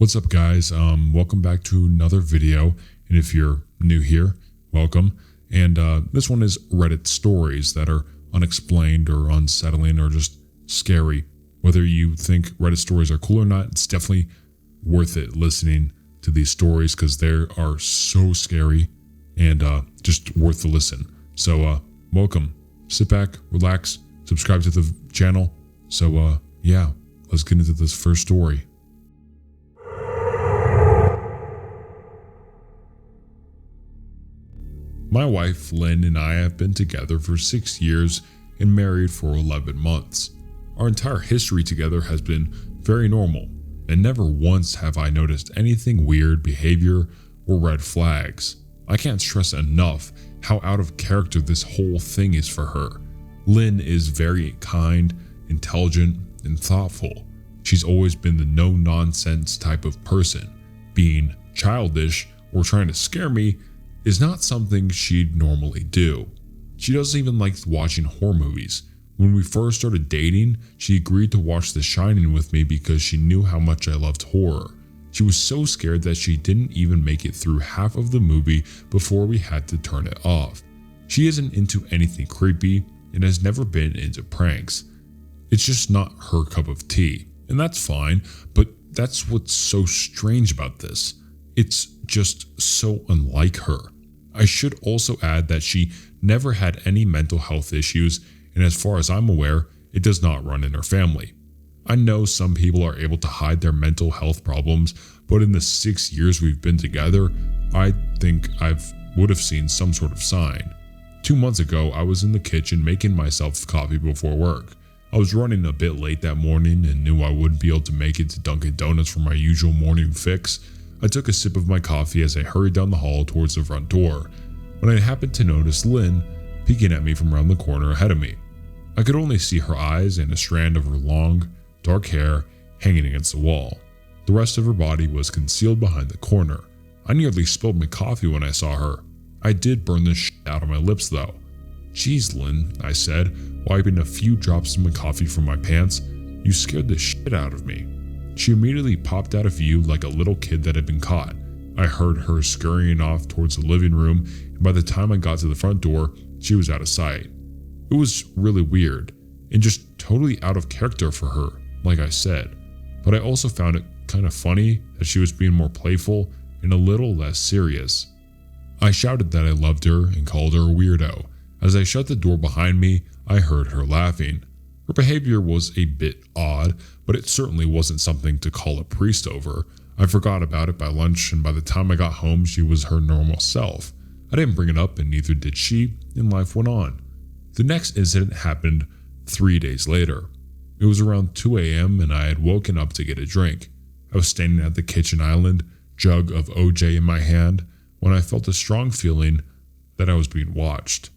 What's up, guys? Welcome back to another video, and if you're new here, welcome. And this one is Reddit stories that are unexplained or unsettling or just scary. Whether you think Reddit stories are cool or not, it's definitely worth it listening to these stories because they are so scary and just worth the listen. So welcome. Sit back, relax, subscribe to the channel. So yeah, let's get into this first story. My wife, Lynn, and I have been together for 6 years and married for 11 months. Our entire history together has been very normal, and never once have I noticed anything weird behavior or red flags. I can't stress enough how out of character this whole thing is for her. Lynn is very kind, intelligent, and thoughtful. She's always been the no-nonsense type of person. Being childish or trying to scare me is not something she'd normally do. She doesn't even like watching horror movies. When we first started dating, she agreed to watch The Shining with me because she knew how much I loved horror. She was so scared that she didn't even make it through half of the movie before we had to turn it off. She isn't into anything creepy and has never been into pranks. It's just not her cup of tea, and that's fine, but that's what's so strange about this. It's just so unlike her. I should also add that she never had any mental health issues, and as far as I'm aware, it does not run in her family. I know some people are able to hide their mental health problems, but in the 6 years we've been together, I think I would have seen some sort of sign. 2 months ago, I was in the kitchen making myself coffee before work. I was running a bit late that morning and knew I wouldn't be able to make it to Dunkin' Donuts for my usual morning fix. I took a sip of my coffee as I hurried down the hall towards the front door, when I happened to notice Lynn peeking at me from around the corner ahead of me. I could only see her eyes and a strand of her long, dark hair hanging against the wall. The rest of her body was concealed behind the corner. I nearly spilled my coffee when I saw her. I did burn the shit out of my lips though. "Geez, Lynn," I said, wiping a few drops of my coffee from my pants. "You scared the shit out of me." She immediately popped out of view like a little kid that had been caught. I heard her scurrying off towards the living room, and by the time I got to the front door, she was out of sight. It was really weird, and just totally out of character for her, like I said. But I also found it kind of funny that she was being more playful and a little less serious. I shouted that I loved her and called her a weirdo. As I shut the door behind me, I heard her laughing. Her behavior was a bit odd, but it certainly wasn't something to call a priest over. I forgot about it by lunch, and by the time I got home, she was her normal self. I didn't bring it up, and neither did she, and life went on. The next incident happened 3 days later. It was around 2 a.m., and I had woken up to get a drink. I was standing at the kitchen island, jug of OJ in my hand, when I felt a strong feeling that I was being watched.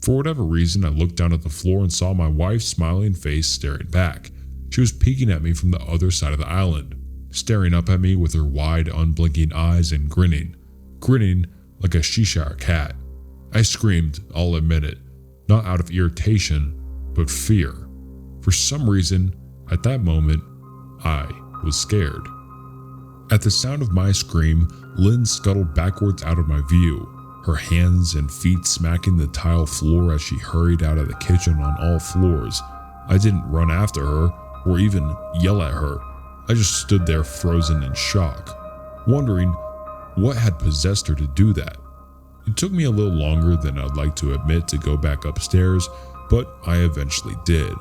For whatever reason, I looked down at the floor and saw my wife's smiling face staring back. She was peeking at me from the other side of the island, staring up at me with her wide, unblinking eyes and grinning like a Cheshire cat. I screamed, I'll admit it, not out of irritation, but fear. For some reason, at that moment, I was scared. At the sound of my scream, Lynn scuttled backwards out of my view, her hands and feet smacking the tile floor as she hurried out of the kitchen on all floors. I didn't run after her or even yell at her. I just stood there frozen in shock, wondering what had possessed her to do that. It took me a little longer than I'd like to admit to go back upstairs, but I eventually did.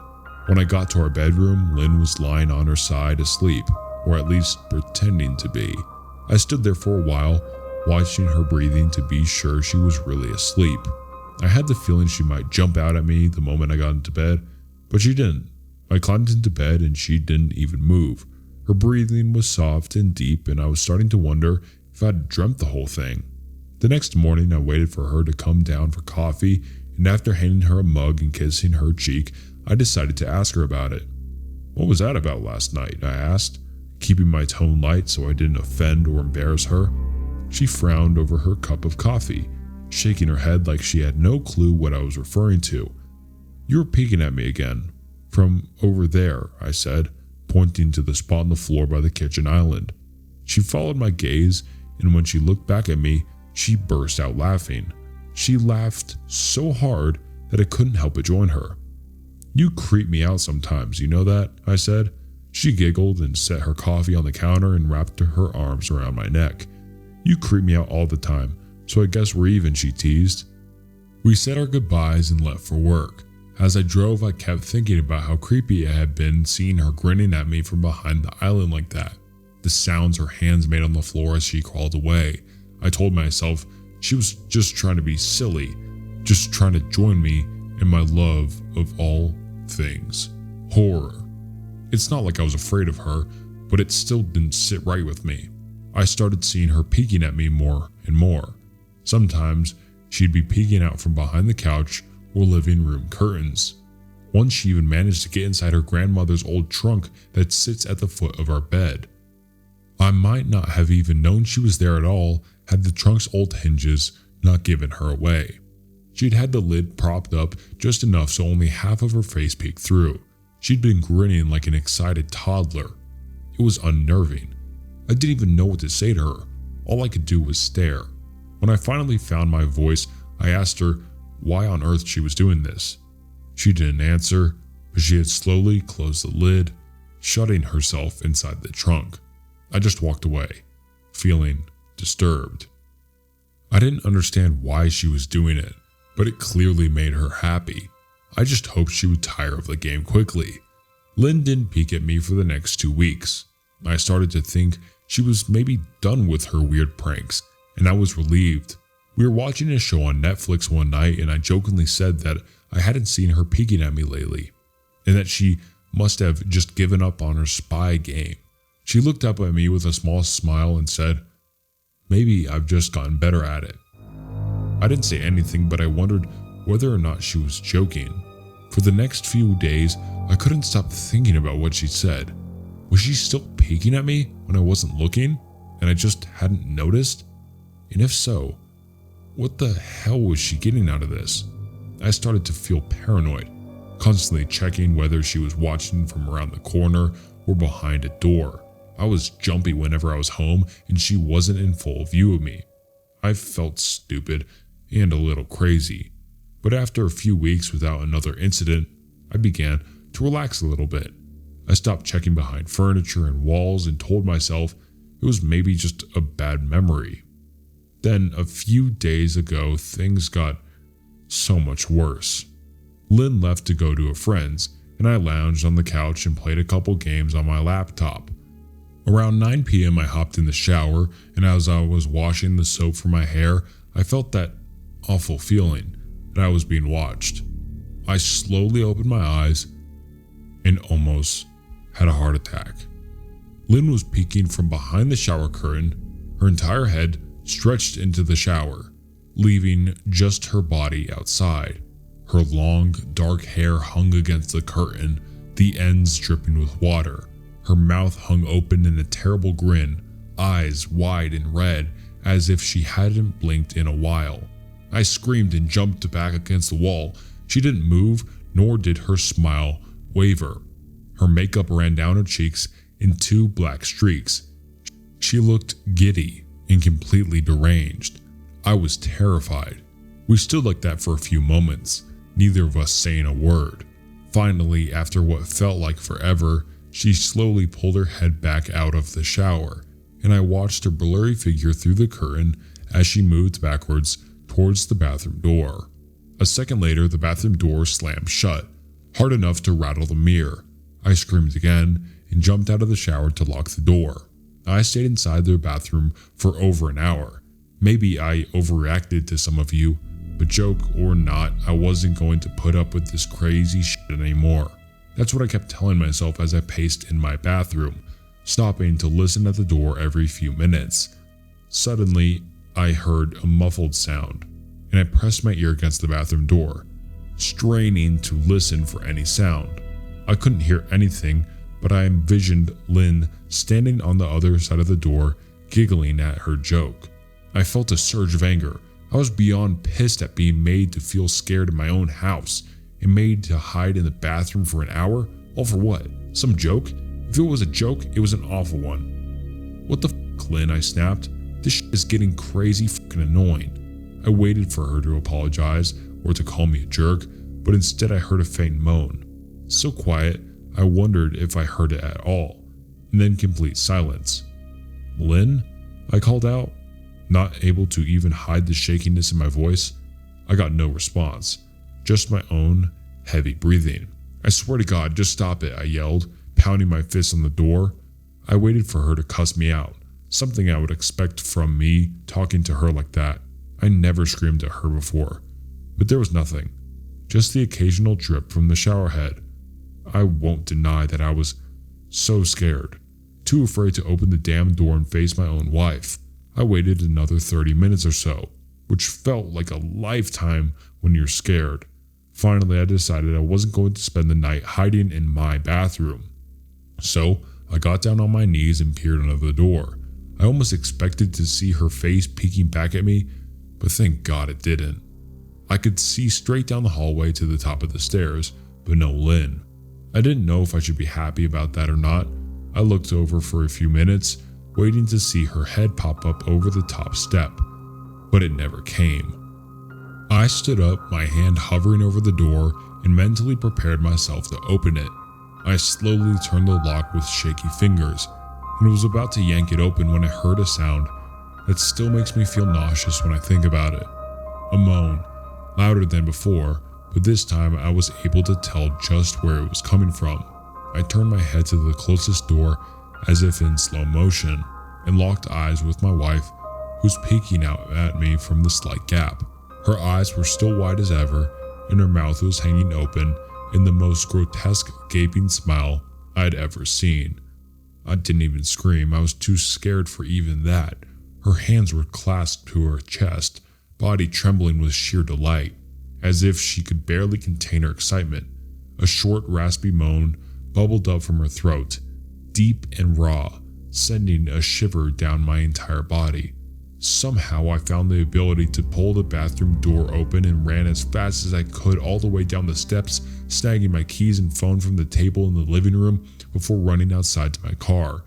When I got to our bedroom, Lynn was lying on her side asleep, or at least pretending to be. I stood there for a while, watching her breathing to be sure she was really asleep. I had the feeling she might jump out at me the moment I got into bed, but she didn't. I climbed into bed and she didn't even move. Her breathing was soft and deep, and I was starting to wonder if I'd dreamt the whole thing. The next morning, I waited for her to come down for coffee, and after handing her a mug and kissing her cheek, I decided to ask her about it. "What was that about last night?" I asked, keeping my tone light so I didn't offend or embarrass her. She frowned over her cup of coffee, shaking her head like she had no clue what I was referring to. "You were peeking at me again. From over there," I said, pointing to the spot on the floor by the kitchen island. She followed my gaze, and when she looked back at me, she burst out laughing. She laughed so hard that I couldn't help but join her. "You creep me out sometimes, you know that?" I said. She giggled and set her coffee on the counter and wrapped her arms around my neck. "You creep me out all the time, so I guess we're even," she teased. We said our goodbyes and left for work. As I drove, I kept thinking about how creepy it had been seeing her grinning at me from behind the island like that. The sounds her hands made on the floor as she crawled away. I told myself she was just trying to be silly, just trying to join me in my love of all things horror. It's not like I was afraid of her, but it still didn't sit right with me. I started seeing her peeking at me more and more. Sometimes she'd be peeking out from behind the couch or living room curtains. Once she even managed to get inside her grandmother's old trunk that sits at the foot of our bed. I might not have even known she was there at all had the trunk's old hinges not given her away. She'd had the lid propped up just enough so only half of her face peeked through. She'd been grinning like an excited toddler. It was unnerving. I didn't even know what to say to her. All I could do was stare. When I finally found my voice, I asked her why on earth she was doing this. She didn't answer, but she had slowly closed the lid, shutting herself inside the trunk. I just walked away, feeling disturbed. I didn't understand why she was doing it, but it clearly made her happy. I just hoped she would tire of the game quickly. Lynn didn't peek at me for the next 2 weeks. I started to think she was maybe done with her weird pranks, and I was relieved. We were watching a show on Netflix one night, and I jokingly said that I hadn't seen her peeking at me lately, and that she must have just given up on her spy game. She looked up at me with a small smile and said, "Maybe I've just gotten better at it." I didn't say anything, but I wondered whether or not she was joking. For the next few days, I couldn't stop thinking about what she said. Was she still peeking at me when I wasn't looking, and I just hadn't noticed? And if so, what the hell was she getting out of this? I started to feel paranoid, constantly checking whether she was watching from around the corner or behind a door. I was jumpy whenever I was home and she wasn't in full view of me. I felt stupid and a little crazy, but after a few weeks without another incident, I began to relax a little bit. I stopped checking behind furniture and walls and told myself it was maybe just a bad memory. Then a few days ago, things got so much worse. Lynn left to go to a friend's, and I lounged on the couch and played a couple games on my laptop. Around 9 p.m. I hopped in the shower, and as I was washing the soap from my hair, I felt that awful feeling that I was being watched. I slowly opened my eyes and almost had a heart attack. Lynn was peeking from behind the shower curtain, her entire head stretched into the shower, leaving just her body outside. Her long, dark hair hung against the curtain, the ends dripping with water. Her mouth hung open in a terrible grin, eyes wide and red, as if she hadn't blinked in a while. I screamed and jumped back against the wall. She didn't move, nor did her smile waver. Her makeup ran down her cheeks in 2 black streaks. She looked giddy and completely deranged. I was terrified. We stood like that for a few moments, neither of us saying a word. Finally, after what felt like forever, she slowly pulled her head back out of the shower, and I watched her blurry figure through the curtain as she moved backwards towards the bathroom door. A second later, the bathroom door slammed shut, hard enough to rattle the mirror. I screamed again and jumped out of the shower to lock the door. I stayed inside the bathroom for over an hour. Maybe I overreacted to some of you, but joke or not, I wasn't going to put up with this crazy shit anymore. That's what I kept telling myself as I paced in my bathroom, stopping to listen at the door every few minutes. Suddenly, I heard a muffled sound, and I pressed my ear against the bathroom door, straining to listen for any sound. I couldn't hear anything, but I envisioned Lynn standing on the other side of the door, giggling at her joke. I felt a surge of anger. I was beyond pissed at being made to feel scared in my own house and made to hide in the bathroom for an hour. All for what? Some joke? If it was a joke, it was an awful one. What the f Lynn," I snapped. "This shit is getting crazy fucking annoying." I waited for her to apologize or to call me a jerk, but instead I heard a faint moan. So quiet, I wondered if I heard it at all, and then complete silence. "Lynn?" I called out, not able to even hide the shakiness in my voice. I got no response, just my own heavy breathing. "I swear to God, just stop it," I yelled, pounding my fist on the door. I waited for her to cuss me out, something I would expect from me talking to her like that. I never screamed at her before, but there was nothing, just the occasional drip from the shower head. I won't deny that I was so scared, too afraid to open the damn door and face my own wife. I waited another 30 minutes or so, which felt like a lifetime when you're scared. Finally, I decided I wasn't going to spend the night hiding in my bathroom. So, I got down on my knees and peered under the door. I almost expected to see her face peeking back at me, but thank God it didn't. I could see straight down the hallway to the top of the stairs, but no Lynn. I didn't know if I should be happy about that or not. I looked over for a few minutes, waiting to see her head pop up over the top step, but it never came. I stood up, my hand hovering over the door, and mentally prepared myself to open it. I slowly turned the lock with shaky fingers, and was about to yank it open when I heard a sound that still makes me feel nauseous when I think about it. A moan, louder than before, but this time I was able to tell just where it was coming from. I turned my head to the closest door as if in slow motion, and locked eyes with my wife, who's peeking out at me from the slight gap. Her eyes were still wide as ever, and her mouth was hanging open in the most grotesque gaping smile I'd ever seen. I didn't even scream, I was too scared for even that. Her hands were clasped to her chest, body trembling with sheer delight, as if she could barely contain her excitement. A short, raspy moan bubbled up from her throat, deep and raw, sending a shiver down my entire body. Somehow I found the ability to pull the bathroom door open and ran as fast as I could all the way down the steps, snagging my keys and phone from the table in the living room before running outside to my car.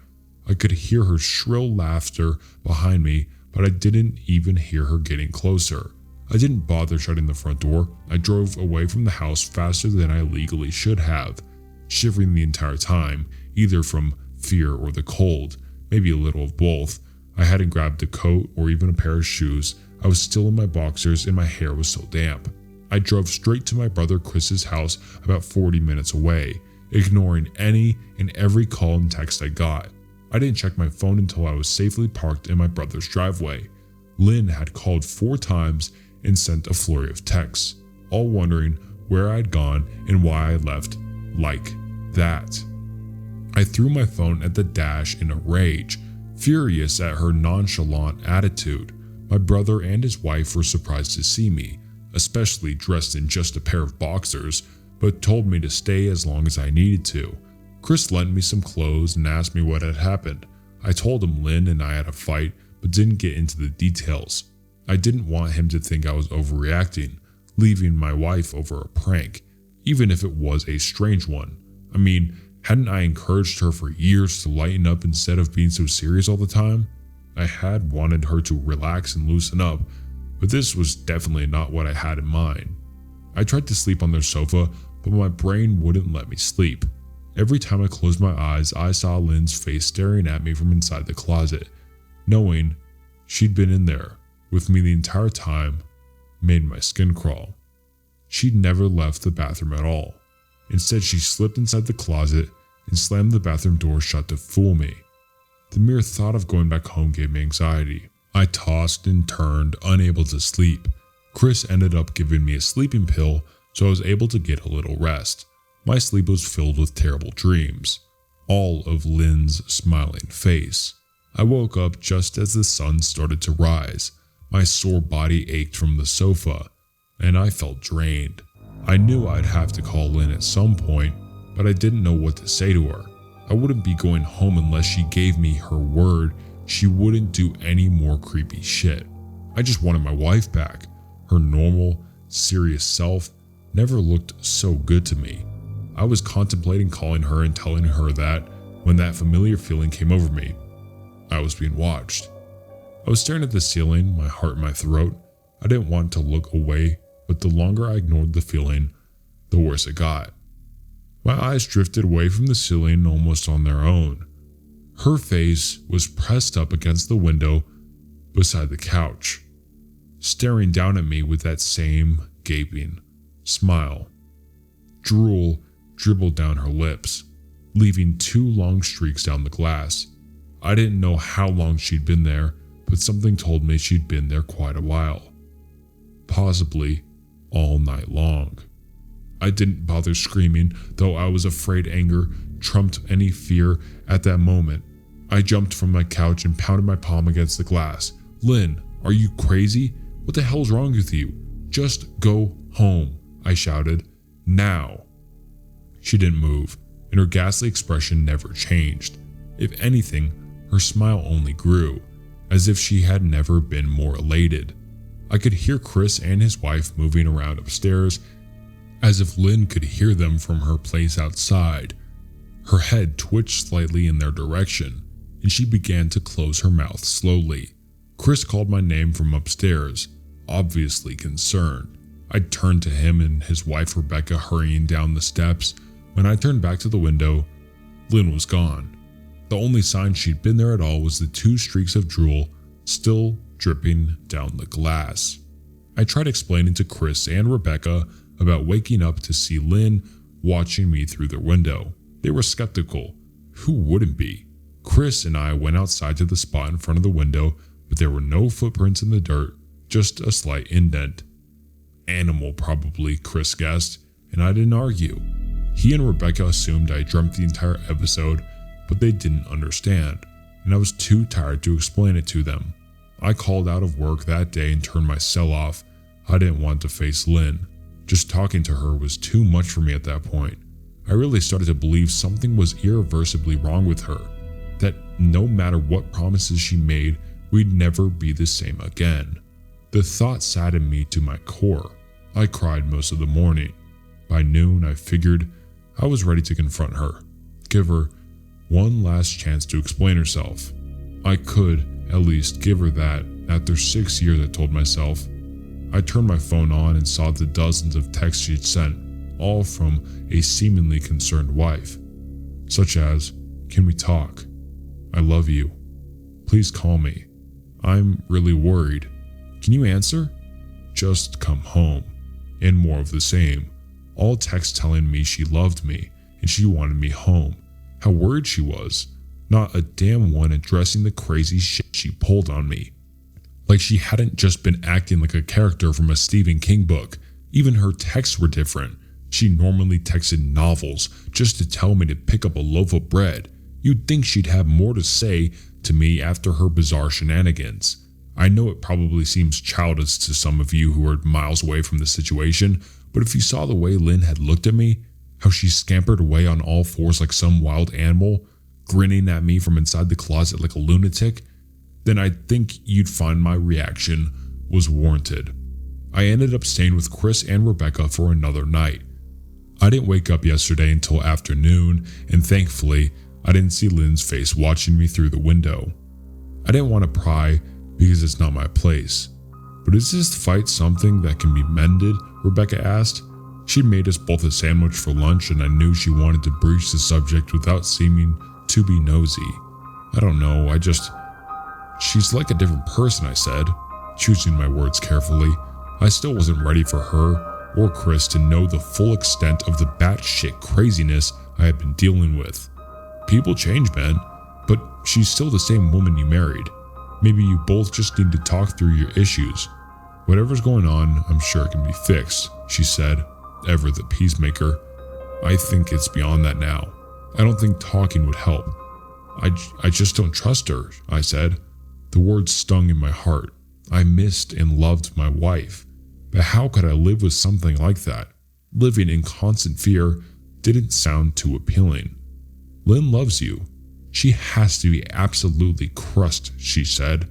I could hear her shrill laughter behind me, but I didn't even hear her getting closer. I didn't bother shutting the front door. I drove away from the house faster than I legally should have, shivering the entire time, either from fear or the cold, maybe a little of both. I hadn't grabbed a coat or even a pair of shoes. I was still in my boxers and my hair was so damp. I drove straight to my brother Chris's house about 40 minutes away, ignoring any and every call and text I got. I didn't check my phone until I was safely parked in my brother's driveway. Lynn had called 4 times and sent a flurry of texts, all wondering where I'd gone and why I left like that. I threw my phone at the dash in a rage, furious at her nonchalant attitude. My brother and his wife were surprised to see me, especially dressed in just a pair of boxers, but told me to stay as long as I needed to. Chris lent me some clothes and asked me what had happened. I told him Lynn and I had a fight, but didn't get into the details. I didn't want him to think I was overreacting, leaving my wife over a prank, even if it was a strange one. I mean, hadn't I encouraged her for years to lighten up instead of being so serious all the time? I had wanted her to relax and loosen up, but this was definitely not what I had in mind. I tried to sleep on their sofa, but my brain wouldn't let me sleep. Every time I closed my eyes, I saw Lynn's face staring at me from inside the closet. Knowing she'd been in there with me the entire time made my skin crawl. She'd never left the bathroom at all. Instead, she slipped inside the closet and slammed the bathroom door shut to fool me. The mere thought of going back home gave me anxiety. I tossed and turned, unable to sleep. Chris ended up giving me a sleeping pill, so I was able to get a little rest. My sleep was filled with terrible dreams, all of Lynn's smiling face. I woke up just as the sun started to rise. My sore body ached from the sofa, and I felt drained. I knew I'd have to call Lynn at some point, but I didn't know what to say to her. I wouldn't be going home unless she gave me her word she wouldn't do any more creepy shit. I just wanted my wife back. Her normal, serious self never looked so good to me. I was contemplating calling her and telling her that when that familiar feeling came over me. I was being watched. I was staring at the ceiling, my heart in my throat. I didn't want to look away, but the longer I ignored the feeling, the worse it got. My eyes drifted away from the ceiling almost on their own. Her face was pressed up against the window beside the couch, staring down at me with that same gaping smile. Drool dribbled down her lips, leaving 2 long streaks down the glass. I didn't know how long she'd been there, but something told me she'd been there quite a while. Possibly all night long. I didn't bother screaming, though I was afraid anger trumped any fear at that moment. I jumped from my couch and pounded my palm against the glass. "Lynn, are you crazy? What the hell's wrong with you? Just go home," I shouted. "Now." She didn't move, and her ghastly expression never changed. If anything, her smile only grew, as if she had never been more elated. I could hear Chris and his wife moving around upstairs, as if Lynn could hear them from her place outside. Her head twitched slightly in their direction, and she began to close her mouth slowly. Chris called my name from upstairs, obviously concerned. I turned to him and his wife Rebecca hurrying down the steps. When I turned back to the window, Lynn was gone. The only sign she'd been there at all was the 2 streaks of drool still dripping down the glass. I tried explaining to Chris and Rebecca about waking up to see Lynn watching me through their window. They were skeptical. Who wouldn't be? Chris and I went outside to the spot in front of the window, but there were no footprints in the dirt, just a slight indent. Animal probably, Chris guessed, and I didn't argue. He and Rebecca assumed I dreamt the entire episode, but they didn't understand, and I was too tired to explain it to them. I called out of work that day and turned my cell off. I didn't want to face Lynn. Just talking to her was too much for me at that point. I really started to believe something was irreversibly wrong with her, that no matter what promises she made, we'd never be the same again. The thought saddened me to my core. I cried most of the morning. By noon, I figured I was ready to confront her, give her one last chance to explain herself. I could at least give her that after 6 years, I told myself. I turned my phone on and saw the dozens of texts she'd sent, all from a seemingly concerned wife, such as, "Can we talk? I love you. Please call me. I'm really worried. Can you answer? Just come home." And more of the same. All texts telling me she loved me and she wanted me home. How worried she was. Not a damn one addressing the crazy shit she pulled on me. Like she hadn't just been acting like a character from a Stephen King book. Even her texts were different. She normally texted novels just to tell me to pick up a loaf of bread. You'd think she'd have more to say to me after her bizarre shenanigans. I know it probably seems childish to some of you who are miles away from the situation, but if you saw the way Lynn had looked at me, how she scampered away on all fours like some wild animal, grinning at me from inside the closet like a lunatic, then I think you'd find my reaction was warranted. I ended up staying with Chris and Rebecca for another night. I didn't wake up yesterday until afternoon, and thankfully, I didn't see Lynn's face watching me through the window. I didn't want to pry because it's not my place. "But is this fight something that can be mended?" Rebecca asked. She'd made us both a sandwich for lunch, and I knew she wanted to breach the subject without seeming to be nosy. "I don't know, she's like a different person," I said, choosing my words carefully. I still wasn't ready for her or Chris to know the full extent of the batshit craziness I had been dealing with. People change, man, but she's still the same woman you married. Maybe you both just need to talk through your issues. "Whatever's going on, I'm sure it can be fixed," she said, ever the peacemaker. "I think it's beyond that now. I don't think talking would help. I just don't trust her," I said. The words stung in my heart. I missed and loved my wife, but how could I live with something like that? Living in constant fear didn't sound too appealing. "Lynn loves you. She has to be absolutely crushed," she said.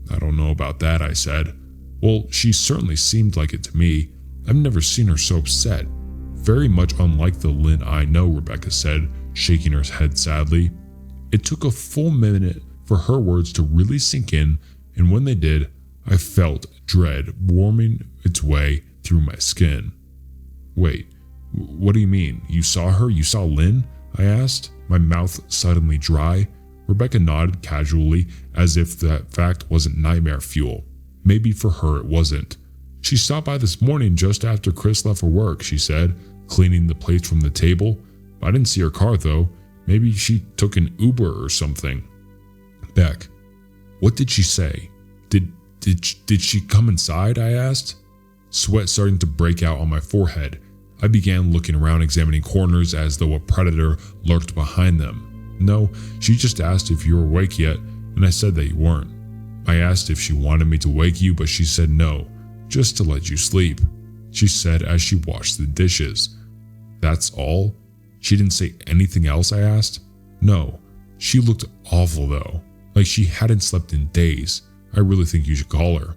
"I don't know about that," I said. "Well, she certainly seemed like it to me. I've never seen her so upset. Very much unlike the Lynn I know," Rebecca said, shaking her head sadly. It took a full minute for for her words to really sink in, and when they did, I felt dread warming its way through my skin. "Wait, what do you mean? You saw her? You saw Lynn?" I asked, my mouth suddenly dry. Rebecca nodded casually, as if that fact wasn't nightmare fuel. Maybe for her it wasn't. "She stopped by this morning just after Chris left for work," she said, cleaning the plates from the table. "I didn't see her car though. Maybe she took an Uber or something." "Beck, what did she say? Did she come inside?" I asked. Sweat starting to break out on my forehead. I began looking around, examining corners as though a predator lurked behind them. "No, she just asked if you were awake yet, and I said that you weren't. I asked if she wanted me to wake you, but she said no, just to let you sleep," she said as she washed the dishes. "That's all? She didn't say anything else?" I asked. "No, she looked awful though, like she hadn't slept in days. I really think you should call her."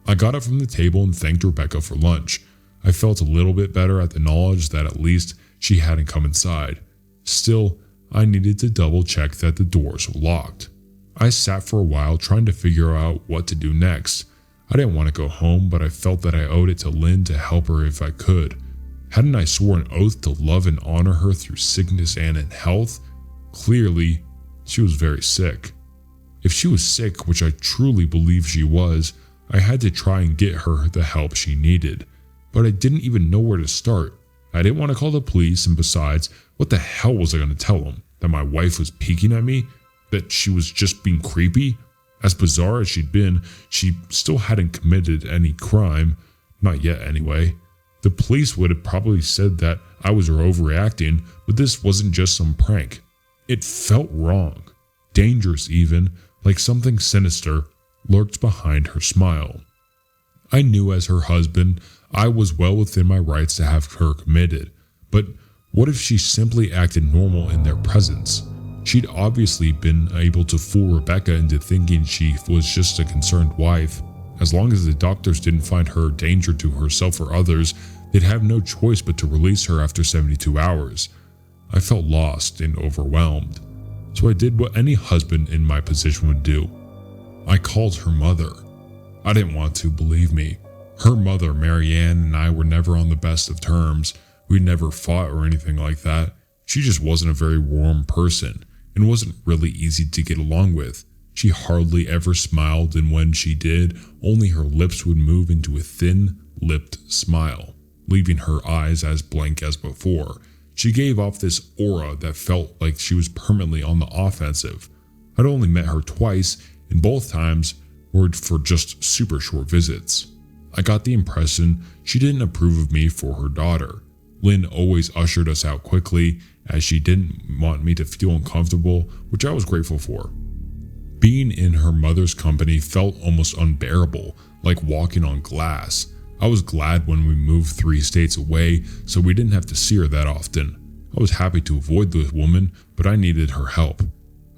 I got up from the table and thanked Rebecca for lunch. I felt a little bit better at the knowledge that at least she hadn't come inside. Still, I needed to double check that the doors were locked. I sat for a while trying to figure out what to do next. I didn't want to go home, but I felt that I owed it to Lynn to help her if I could. Hadn't I sworn an oath to love and honor her through sickness and in health? Clearly, she was very sick. If she was sick, which I truly believe she was, I had to try and get her the help she needed. But I didn't even know where to start. I didn't want to call the police, and besides, what the hell was I going to tell them? That my wife was peeking at me? That she was just being creepy? As bizarre as she'd been, she still hadn't committed any crime. Not yet, anyway. The police would have probably said that I was overreacting, but this wasn't just some prank. It felt wrong. Dangerous even, like something sinister lurked behind her smile. I knew as her husband, I was well within my rights to have her committed, but what if she simply acted normal in their presence? She'd obviously been able to fool Rebecca into thinking she was just a concerned wife. As long as the doctors didn't find her a danger to herself or others, they'd have no choice but to release her after 72 hours. I felt lost and overwhelmed, so I did what any husband in my position would do. I called her mother. I didn't want to, believe me. Her mother, Marianne, and I were never on the best of terms. We never fought or anything like that. She just wasn't a very warm person and wasn't really easy to get along with. She hardly ever smiled, and when she did, only her lips would move into a thin-lipped smile, leaving her eyes as blank as before. She gave off this aura that felt like she was permanently on the offensive. I'd only met her twice, and both times were for just super short visits. I got the impression she didn't approve of me for her daughter. Lynn always ushered us out quickly, as she didn't want me to feel uncomfortable, which I was grateful for. Being in her mother's company felt almost unbearable, like walking on glass. I was glad when we moved 3 states away, so we didn't have to see her that often. I was happy to avoid the woman, but I needed her help.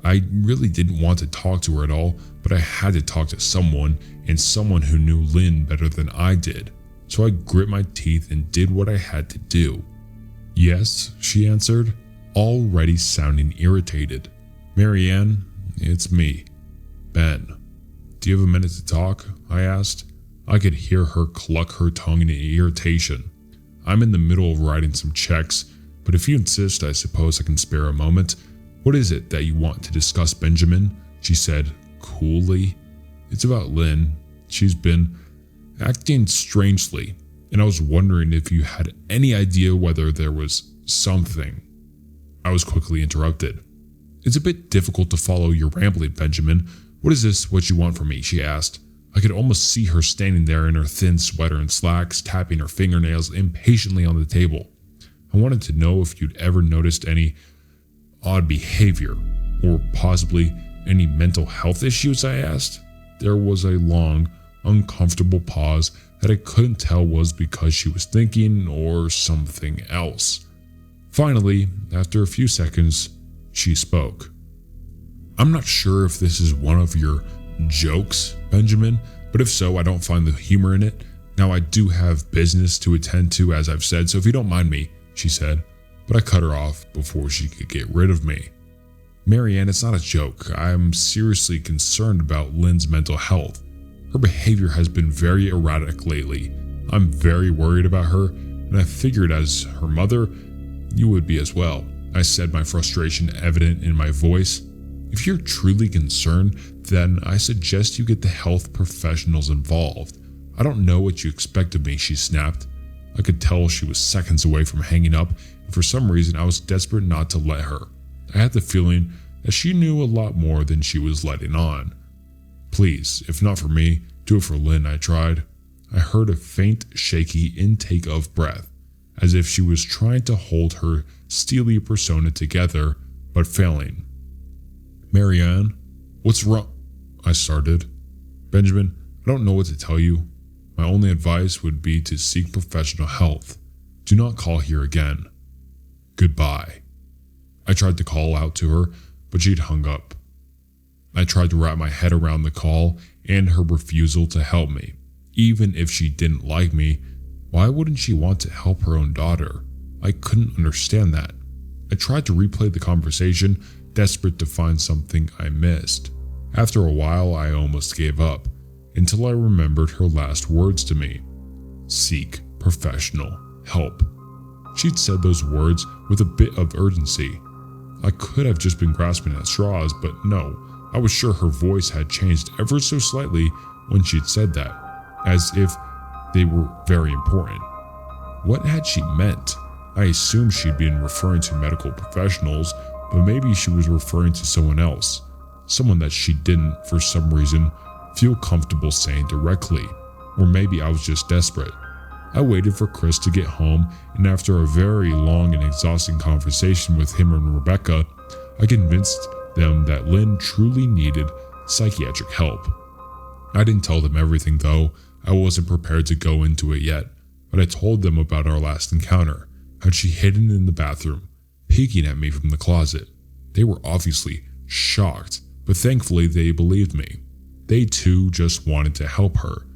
I really didn't want to talk to her at all, but I had to talk to someone, and someone who knew Lynn better than I did. So I grit my teeth and did what I had to do. "Yes," she answered, already sounding irritated. "Marianne, it's me, Ben. Do you have a minute to talk?" I asked. I could hear her cluck her tongue in irritation. "I'm in the middle of writing some checks, but if you insist, I suppose I can spare a moment. What is it that you want to discuss, Benjamin?" she said coolly. "It's about Lynn. She's been acting strangely, and I was wondering if you had any idea whether there was something." I was quickly interrupted. "It's a bit difficult to follow your rambling, Benjamin. What is this, what you want from me?" she asked. I could almost see her standing there in her thin sweater and slacks, tapping her fingernails impatiently on the table. "I wanted to know if you'd ever noticed any odd behavior, or possibly any mental health issues," I asked. There was a long, uncomfortable pause that I couldn't tell was because she was thinking or something else. Finally, after a few seconds, she spoke. "I'm not sure if this is one of your jokes, Benjamin, but if so, I don't find the humor in it. Now, I do have business to attend to, as I've said, so if you don't mind me," she said, but I cut her off before she could get rid of me. Marianne, it's not a joke. I'm seriously concerned about Lynn's mental health. Her behavior has been very erratic lately. I'm very worried about her, and I figured as her mother, you would be as well. I said, my frustration evident in my voice. If you're truly concerned, then I suggest you get the health professionals involved. I don't know what you expect of me, she snapped. I could tell she was seconds away from hanging up, and for some reason I was desperate not to let her. I had the feeling that she knew a lot more than she was letting on. Please, if not for me, do it for Lynn, I tried. I heard a faint, shaky intake of breath, as if she was trying to hold her steely persona together, but failing. Marianne, what's wrong? I started. Benjamin, I don't know what to tell you. My only advice would be to seek professional help. Do not call here again. Goodbye. I tried to call out to her, but she'd hung up. I tried to wrap my head around the call and her refusal to help me. Even if she didn't like me, why wouldn't she want to help her own daughter? I couldn't understand that. I tried to replay the conversation, desperate to find something I missed. After a while, I almost gave up, until I remembered her last words to me. Seek professional help. She'd said those words with a bit of urgency. I could have just been grasping at straws, but no, I was sure her voice had changed ever so slightly when she'd said that, as if they were very important. What had she meant? I assumed she'd been referring to medical professionals, but maybe she was referring to someone else, someone that she didn't, for some reason, feel comfortable saying directly, or maybe I was just desperate. I waited for Chris to get home, and after a very long and exhausting conversation with him and Rebecca, I convinced them that Lynn truly needed psychiatric help. I didn't tell them everything though. I wasn't prepared to go into it yet, but I told them about our last encounter, how she hidden in the bathroom, peeking at me from the closet. They were obviously shocked, but thankfully they believed me. They too just wanted to help her.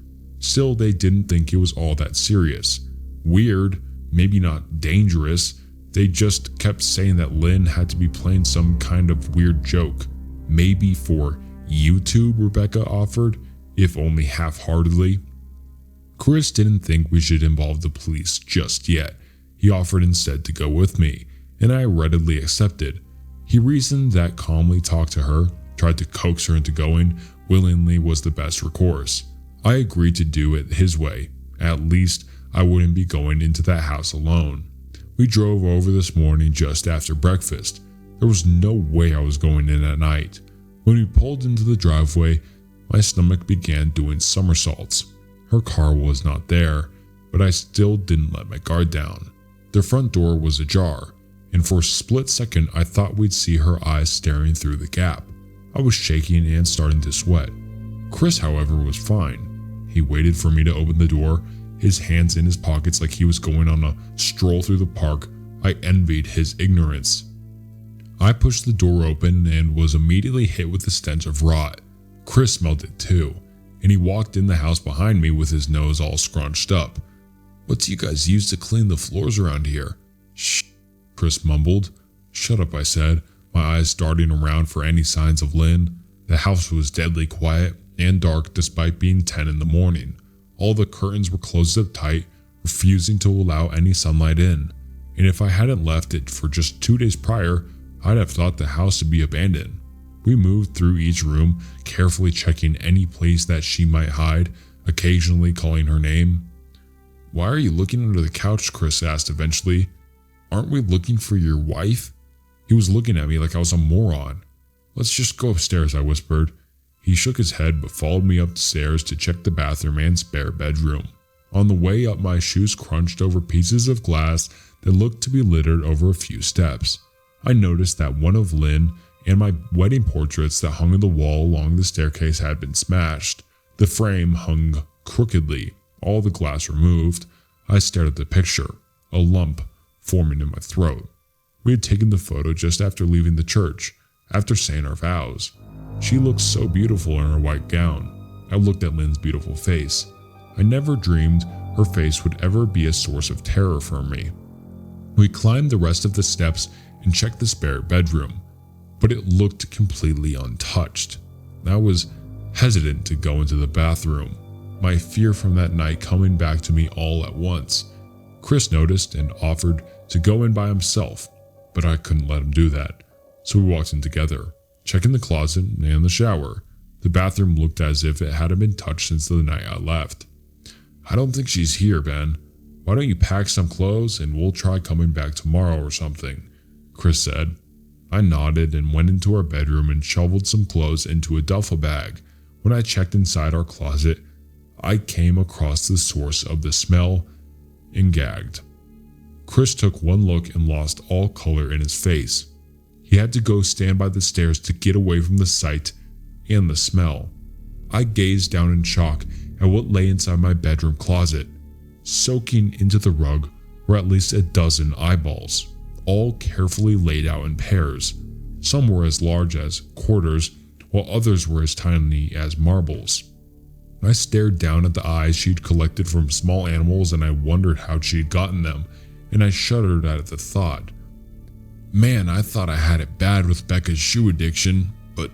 Still, they didn't think it was all that serious. Weird, maybe not dangerous. They just kept saying that Lynn had to be playing some kind of weird joke. Maybe for YouTube, Rebecca offered, if only half-heartedly. Chris didn't think we should involve the police just yet. He offered instead to go with me, and I readily accepted. He reasoned that calmly talked to her, tried to coax her into going willingly was the best recourse. I agreed to do it his way. At least I wouldn't be going into that house alone. We drove over this morning just after breakfast. There was no way I was going in at night. When we pulled into the driveway, my stomach began doing somersaults. Her car was not there, but I still didn't let my guard down. The front door was ajar, and for a split second I thought we'd see her eyes staring through the gap. I was shaking and starting to sweat. Chris, however, was fine. He waited for me to open the door, his hands in his pockets like he was going on a stroll through the park. I envied his ignorance. I pushed the door open and was immediately hit with the stench of rot. Chris smelled it too, and he walked in the house behind me with his nose all scrunched up. What do you guys use to clean the floors around here? Shh, Chris mumbled. Shut up, I said, my eyes darting around for any signs of Lynn. The house was deadly quiet and dark despite being 10 in the morning. All the curtains were closed up tight, refusing to allow any sunlight in. And if I hadn't left it for just 2 days prior, I'd have thought the house to be abandoned. We moved through each room, carefully checking any place that she might hide, occasionally calling her name. Why are you looking under the couch? Chris asked eventually. Aren't we looking for your wife? He was looking at me like I was a moron. Let's just go upstairs, I whispered. He shook his head but followed me up the stairs to check the bathroom and spare bedroom. On the way up, my shoes crunched over pieces of glass that looked to be littered over a few steps. I noticed that one of Lynn and my wedding portraits that hung on the wall along the staircase had been smashed. The frame hung crookedly, all the glass removed. I stared at the picture, a lump forming in my throat. We had taken the photo just after leaving the church, after saying our vows. She looked so beautiful in her white gown. I looked at Lynn's beautiful face. I never dreamed her face would ever be a source of terror for me. We climbed the rest of the steps and checked the spare bedroom. but it looked completely untouched. I was hesitant to go into the bathroom, my fear from that night coming back to me all at once. Chris noticed and offered to go in by himself, but I couldn't let him do that, so we walked in together, checking the closet and the shower. The bathroom looked as if it hadn't been touched since the night I left. "I don't think she's here, Ben. Why don't you pack some clothes and we'll try coming back tomorrow or something," Chris said. I nodded and went into our bedroom and shoveled some clothes into a duffel bag. When I checked inside our closet, I came across the source of the smell and gagged. Chris took one look and lost all color in his face. He had to go stand by the stairs to get away from the sight and the smell. I gazed down in shock at what lay inside my bedroom closet. Soaking into the rug were at least a dozen eyeballs, all carefully laid out in pairs. Some were as large as quarters, while others were as tiny as marbles. I stared down at the eyes she'd collected from small animals and I wondered how she'd gotten them, and I shuddered at the thought. "Man, I thought I had it bad with Becca's shoe addiction, but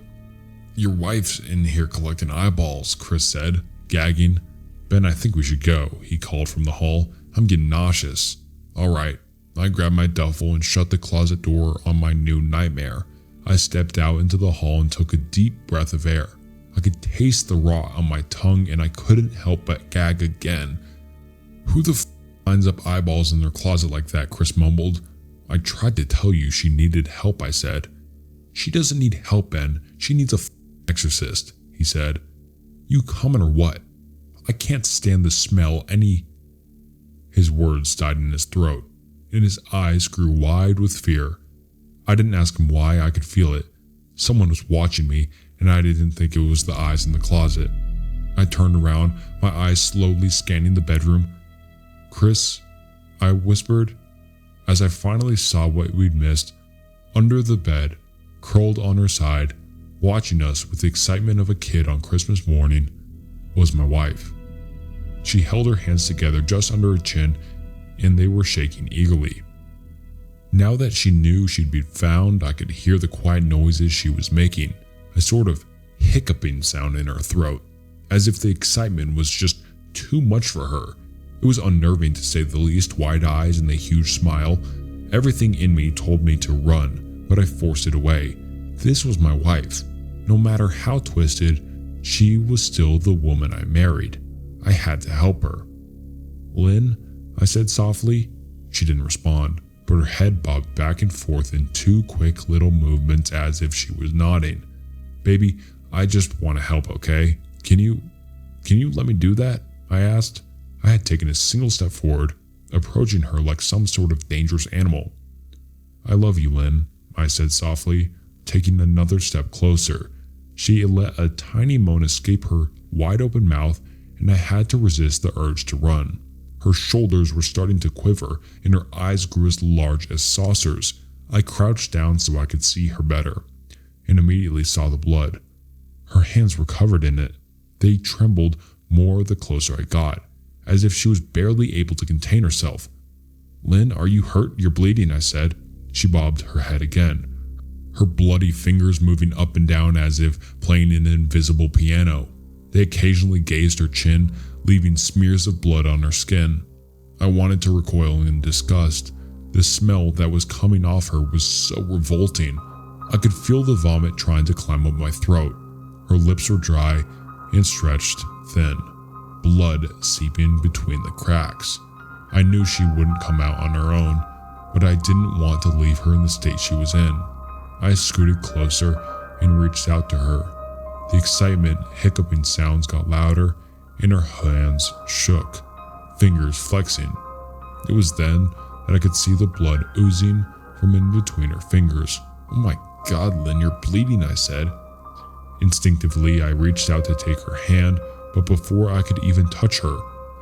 your wife's in here collecting eyeballs," Chris said, gagging. "Ben, I think we should go," he called from the hall. "I'm getting nauseous." "All right." I grabbed my duffel and shut the closet door on my new nightmare. I stepped out into the hall and took a deep breath of air. I could taste the rot on my tongue and I couldn't help but gag again. "Who the f lines up eyeballs in their closet like that?" Chris mumbled. "I tried to tell you she needed help," I said. "She doesn't need help, Ben. She needs a exorcist," he said. "You coming or what? I can't stand the smell any..." His words died in his throat, and his eyes grew wide with fear. I didn't ask him why, I could feel it. Someone was watching me, and I didn't think it was the eyes in the closet. I turned around, my eyes slowly scanning the bedroom. "Chris," I whispered, as I finally saw what we'd missed. Under the bed, curled on her side, watching us with the excitement of a kid on Christmas morning, was my wife. She held her hands together just under her chin, and they were shaking eagerly. Now that she knew she'd been found, I could hear the quiet noises she was making, a sort of hiccuping sound in her throat, as if the excitement was just too much for her. It was unnerving to say the least. Wide eyes and a huge smile. Everything in me told me to run, but I forced it away. This was my wife. No matter how twisted, she was still the woman I married. I had to help her. "Lynn," I said softly. She didn't respond, but her head bobbed back and forth in two quick little movements as if she was nodding. "Baby, I just want to help, okay? Can you let me do that?" I asked. I had taken a single step forward, approaching her like some sort of dangerous animal. "I love you, Lynn," I said softly, taking another step closer. She let a tiny moan escape her wide open mouth, and I had to resist the urge to run. Her shoulders were starting to quiver, and her eyes grew as large as saucers. I crouched down so I could see her better, and immediately saw the blood. Her hands were covered in it. They trembled more the closer I got, as if she was barely able to contain herself. "Lynn, are you hurt? You're bleeding," I said. She bobbed her head again, her bloody fingers moving up and down as if playing an invisible piano. They occasionally grazed her chin, leaving smears of blood on her skin. I wanted to recoil in disgust. The smell that was coming off her was so revolting. I could feel the vomit trying to climb up my throat. Her lips were dry and stretched thin, blood seeping between the cracks. I knew she wouldn't come out on her own, but I didn't want to leave her in the state she was in. I scooted closer and reached out to her. The excitement, hiccuping sounds got louder, and her hands shook, fingers flexing. It was then that I could see the blood oozing from in between her fingers. "Oh my God, Lynn, you're bleeding," I said. Instinctively, I reached out to take her hand, but before I could even touch her,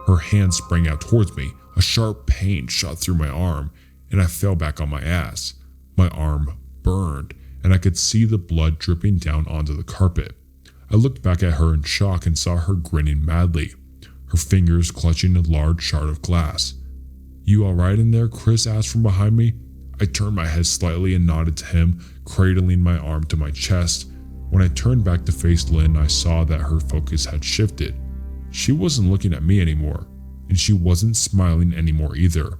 her hand sprang out towards me. A sharp pain shot through my arm, and I fell back on my ass. My arm burned, and I could see the blood dripping down onto the carpet. I looked back at her in shock and saw her grinning madly, her fingers clutching a large shard of glass. "You alright in there?" Chris asked from behind me. I turned my head slightly and nodded to him, cradling my arm to my chest. When I turned back to face Lynn, I saw that her focus had shifted. She wasn't looking at me anymore, and she wasn't smiling anymore either.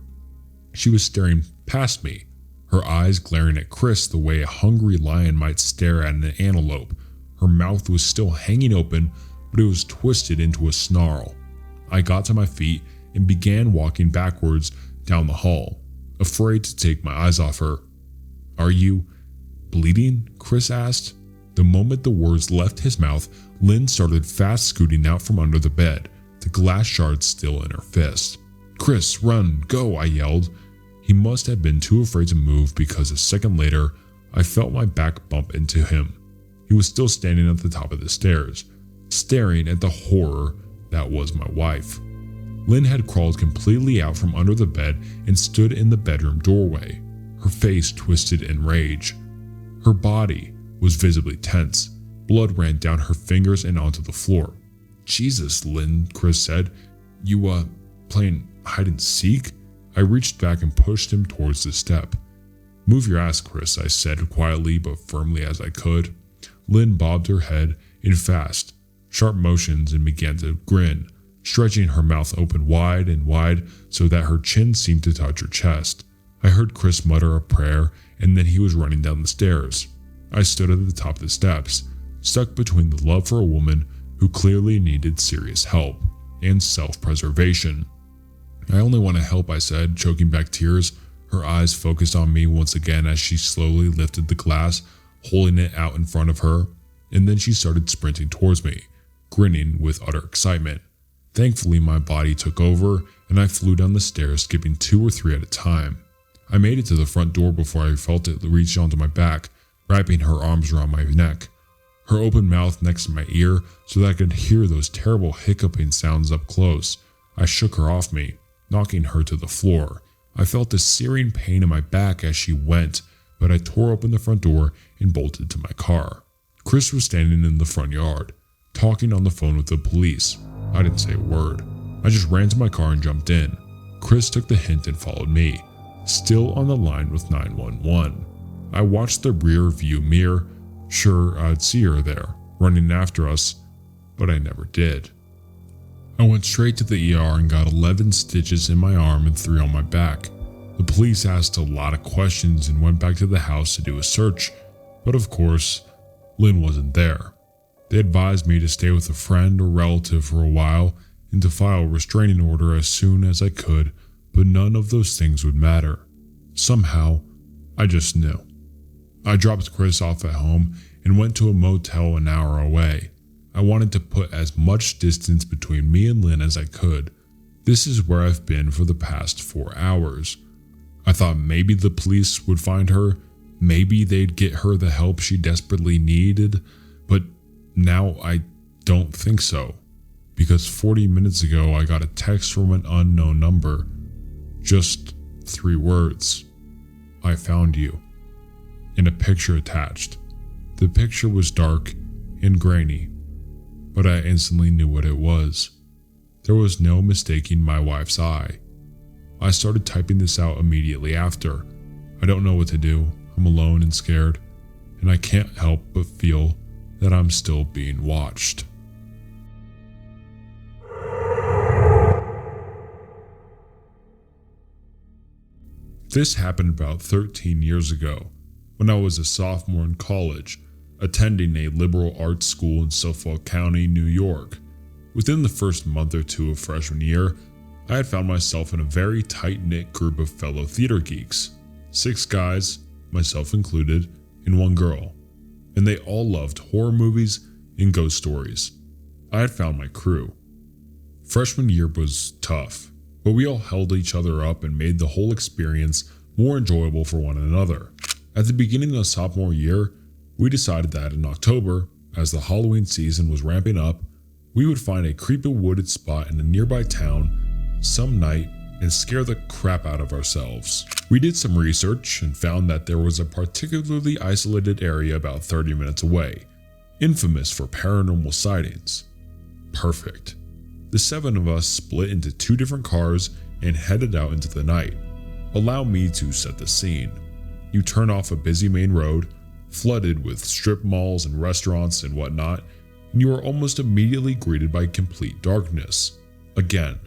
She was staring past me, her eyes glaring at Chris the way a hungry lion might stare at an antelope. Her mouth was still hanging open, but it was twisted into a snarl. I got to my feet and began walking backwards down the hall, afraid to take my eyes off her. "Are you bleeding?" Chris asked. The moment the words left his mouth, Lynn started fast scooting out from under the bed, the glass shards still in her fist. "Chris, run, go," I yelled. He must have been too afraid to move because a second later, I felt my back bump into him. He was still standing at the top of the stairs, staring at the horror that was my wife. Lynn had crawled completely out from under the bed and stood in the bedroom doorway, her face twisted in rage. Her body was visibly tense. Blood ran down her fingers and onto the floor. "Jesus, Lynn," Chris said. You, playing hide and seek?" I reached back and pushed him towards the step. "Move your ass, Chris," I said quietly but firmly as I could. Lynn bobbed her head in fast, sharp motions and began to grin, stretching her mouth open wide and wide so that her chin seemed to touch her chest. I heard Chris mutter a prayer, and then he was running down the stairs. I stood at the top of the steps, stuck between the love for a woman who clearly needed serious help and self-preservation. "I only want to help," I said, choking back tears. Her eyes focused on me once again as she slowly lifted the glass, holding it out in front of her, and then she started sprinting towards me, grinning with utter excitement. Thankfully, my body took over, and I flew down the stairs, skipping 2 or 3 at a time. I made it to the front door before I felt it reach onto my back, wrapping her arms around my neck, her open mouth next to my ear so that I could hear those terrible hiccuping sounds up close. I shook her off me, knocking her to the floor. I felt a searing pain in my back as she went, but I tore open the front door and bolted to my car. Chris was standing in the front yard, talking on the phone with the police. I didn't say a word. I just ran to my car and jumped in. Chris took the hint and followed me, still on the line with 911. I watched the rear view mirror, sure I'd see her there, running after us, but I never did. I went straight to the ER and got 11 stitches in my arm and 3 on my back. The police asked a lot of questions and went back to the house to do a search, but of course, Lynn wasn't there. They advised me to stay with a friend or relative for a while and to file a restraining order as soon as I could, but none of those things would matter. Somehow, I just knew. I dropped Chris off at home and went to a motel an hour away. I wanted to put as much distance between me and Lynn as I could. This is where I've been for the past 4 hours. I thought maybe the police would find her, maybe they'd get her the help she desperately needed, but now I don't think so. Because 40 minutes ago I got a text from an unknown number. Just 3 words. "I found you." And a picture attached. The picture was dark and grainy, but I instantly knew what it was. There was no mistaking my wife's eye. I started typing this out immediately after. I don't know what to do. I'm alone and scared, and I can't help but feel that I'm still being watched. This happened about 13 years ago, when I was a sophomore in college, attending a liberal arts school in Suffolk County, New York. Within the first month or 2 of freshman year, I had found myself in a very tight-knit group of fellow theater geeks. 6 guys, myself included, and 1 girl. And they all loved horror movies and ghost stories. I had found my crew. Freshman year was tough, but we all held each other up and made the whole experience more enjoyable for one another. At the beginning of sophomore year, we decided that in October, as the Halloween season was ramping up, we would find a creepy wooded spot in a nearby town some night and scare the crap out of ourselves. We did some research and found that there was a particularly isolated area about 30 minutes away, infamous for paranormal sightings. Perfect. The 7 of us split into 2 different cars and headed out into the night. Allow me to set the scene. You turn off a busy main road, flooded with strip malls and restaurants and whatnot, and you are almost immediately greeted by complete darkness. Again,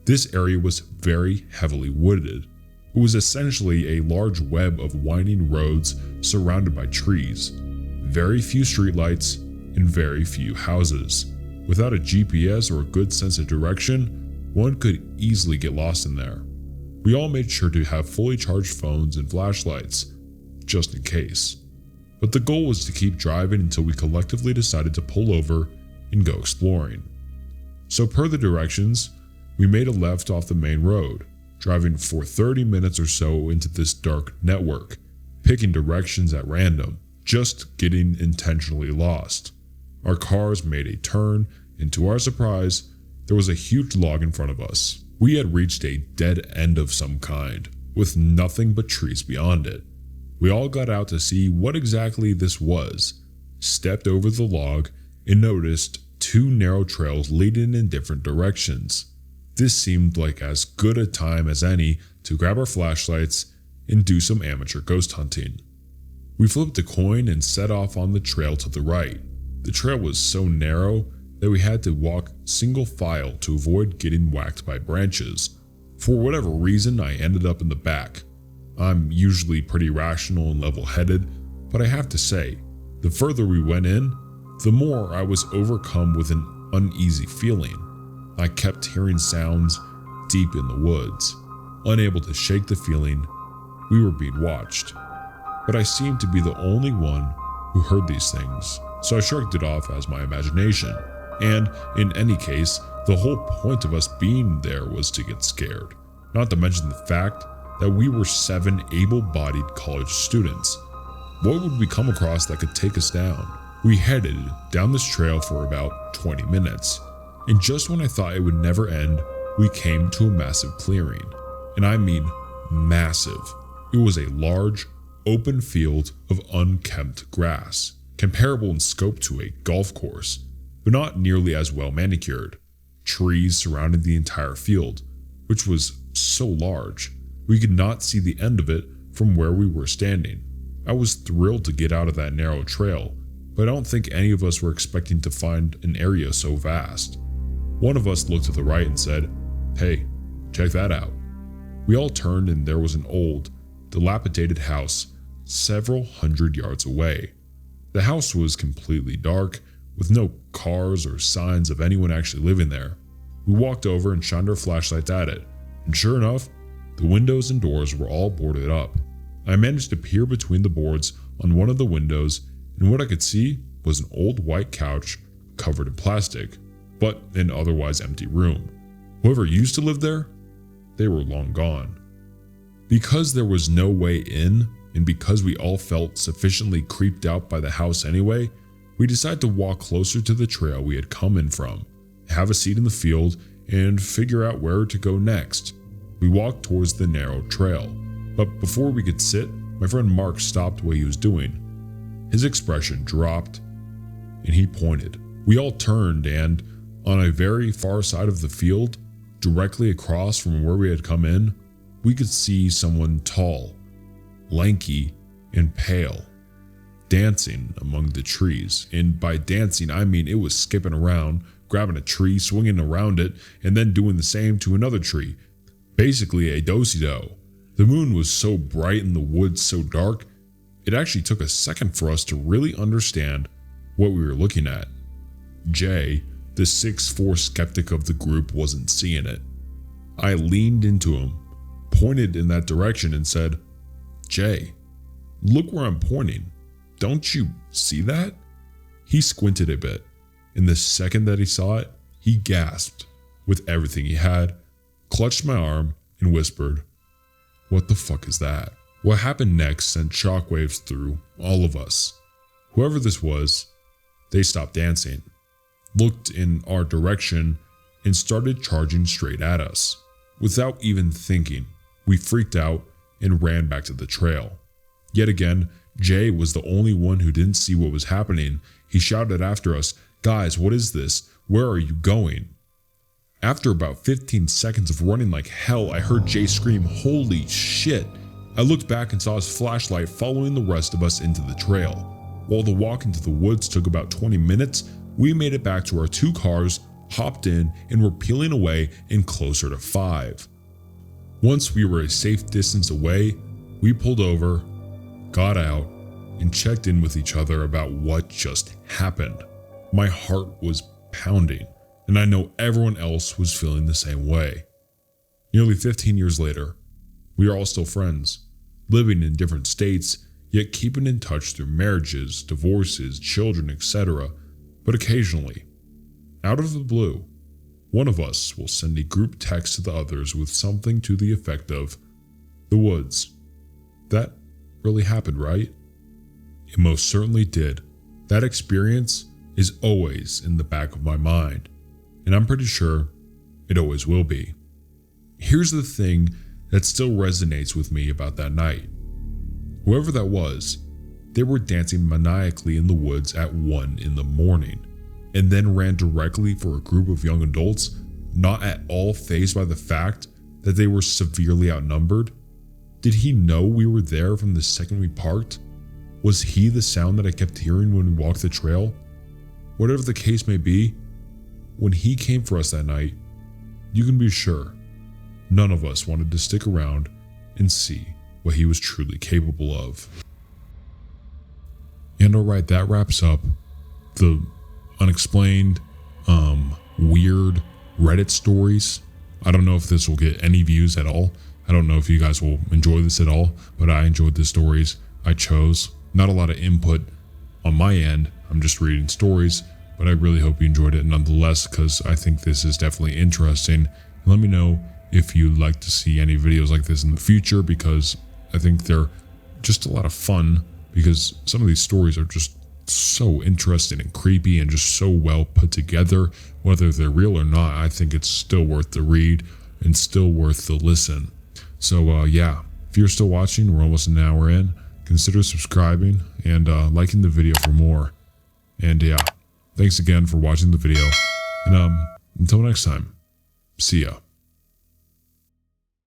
this area was very heavily wooded. It was essentially a large web of winding roads surrounded by trees, very few streetlights, and very few houses. Without a GPS or a good sense of direction, one could easily get lost in there. We all made sure to have fully charged phones and flashlights, just in case. But the goal was to keep driving until we collectively decided to pull over and go exploring. So per the directions, we made a left off the main road, driving for 30 minutes or so into this dark network, picking directions at random, just getting intentionally lost. Our cars made a turn, and to our surprise, there was a huge log in front of us. We had reached a dead end of some kind, with nothing but trees beyond it. We all got out to see what exactly this was, stepped over the log, and noticed two narrow trails leading in different directions. This seemed like as good a time as any to grab our flashlights and do some amateur ghost hunting. We flipped a coin and set off on the trail to the right. The trail was so narrow that we had to walk single file to avoid getting whacked by branches. For whatever reason, I ended up in the back. I'm usually pretty rational and level-headed, but I have to say, the further we went in, the more I was overcome with an uneasy feeling. I kept hearing sounds deep in the woods, unable to shake the feeling we were being watched. But I seemed to be the only one who heard these things, so I shrugged it off as my imagination. And in any case, the whole point of us being there was to get scared, not to mention the fact that we were 7 able-bodied college students. What would we come across that could take us down? We headed down this trail for about 20 minutes, and just when I thought it would never end, we came to a massive clearing. And I mean massive. It was a large, open field of unkempt grass, comparable in scope to a golf course, but not nearly as well manicured. Trees surrounded the entire field, which was so large, we could not see the end of it from where we were standing. I was thrilled to get out of that narrow trail, but I don't think any of us were expecting to find an area so vast. One of us looked to the right and said, "Hey, check that out." We all turned and there was an old, dilapidated house several hundred yards away. The house was completely dark, with no cars or signs of anyone actually living there. We walked over and shined our flashlights at it, and sure enough, the windows and doors were all boarded up. I managed to peer between the boards on one of the windows, and what I could see was an old white couch covered in plastic, but an otherwise empty room. Whoever used to live there, they were long gone. Because there was no way in, and because we all felt sufficiently creeped out by the house anyway, we decided to walk closer to the trail we had come in from, have a seat in the field, and figure out where to go next. We walked towards the narrow trail, but before we could sit, my friend Mark stopped what he was doing. His expression dropped, and he pointed. We all turned, and on a very far side of the field, directly across from where we had come in, we could see someone tall, lanky, and pale, dancing among the trees. And by dancing, I mean it was skipping around, grabbing a tree, swinging around it, and then doing the same to another tree. Basically a do-si-do. The moon was so bright and the woods so dark, it actually took a second for us to really understand what we were looking at. Jay, the 6'4" skeptic of the group, wasn't seeing it. I leaned into him, pointed in that direction, and said, "Jay, look where I'm pointing. Don't you see that?" He squinted a bit, and the second that he saw it, he gasped with everything he had, clutched my arm, and whispered, "What the fuck is that?" What happened next sent shockwaves through all of us. Whoever this was, they stopped dancing, looked in our direction, and started charging straight at us. Without even thinking, we freaked out and ran back to the trail. Yet again, Jay was the only one who didn't see what was happening. He shouted after us, "Guys, what is this? Where are you going?" After about 15 seconds of running like hell, I heard Jay scream, "Holy shit!" I looked back and saw his flashlight following the rest of us into the trail. While the walk into the woods took about 20 minutes, we made it back to our 2 cars, hopped in, and were peeling away and closer to 5. Once we were a safe distance away, we pulled over, got out, and checked in with each other about what just happened. My heart was pounding, and I know everyone else was feeling the same way. Nearly 15 years later, we are all still friends, living in different states, yet keeping in touch through marriages, divorces, children, etc. But occasionally, out of the blue, one of us will send a group text to the others with something to the effect of, "The woods. That really happened, right?" It most certainly did. That experience is always in the back of my mind, and I'm pretty sure it always will be. Here's the thing that still resonates with me about that night. Whoever that was, they were dancing maniacally in the woods at 1 in the morning, and then ran directly for a group of young adults, not at all fazed by the fact that they were severely outnumbered. Did he know we were there from the second we parked? Was he the sound that I kept hearing when we walked the trail? Whatever the case may be, when he came for us that night, you can be sure none of us wanted to stick around and see what he was truly capable of. And alright, that wraps up the unexplained, weird Reddit stories. I don't know if this will get any views at all. I don't know if you guys will enjoy this at all, but I enjoyed the stories I chose. Not a lot of input on my end. I'm just reading stories, but I really hope you enjoyed it nonetheless, because I think this is definitely interesting. Let me know if you'd like to see any videos like this in the future, because I think they're just a lot of fun, because some of these stories are just so interesting and creepy and just so well put together. Whether they're real or not, I think it's still worth the read and still worth the listen. So yeah, if you're still watching, we're almost an hour in, consider subscribing and liking the video for more. And yeah, thanks again for watching the video, and until next time, see ya.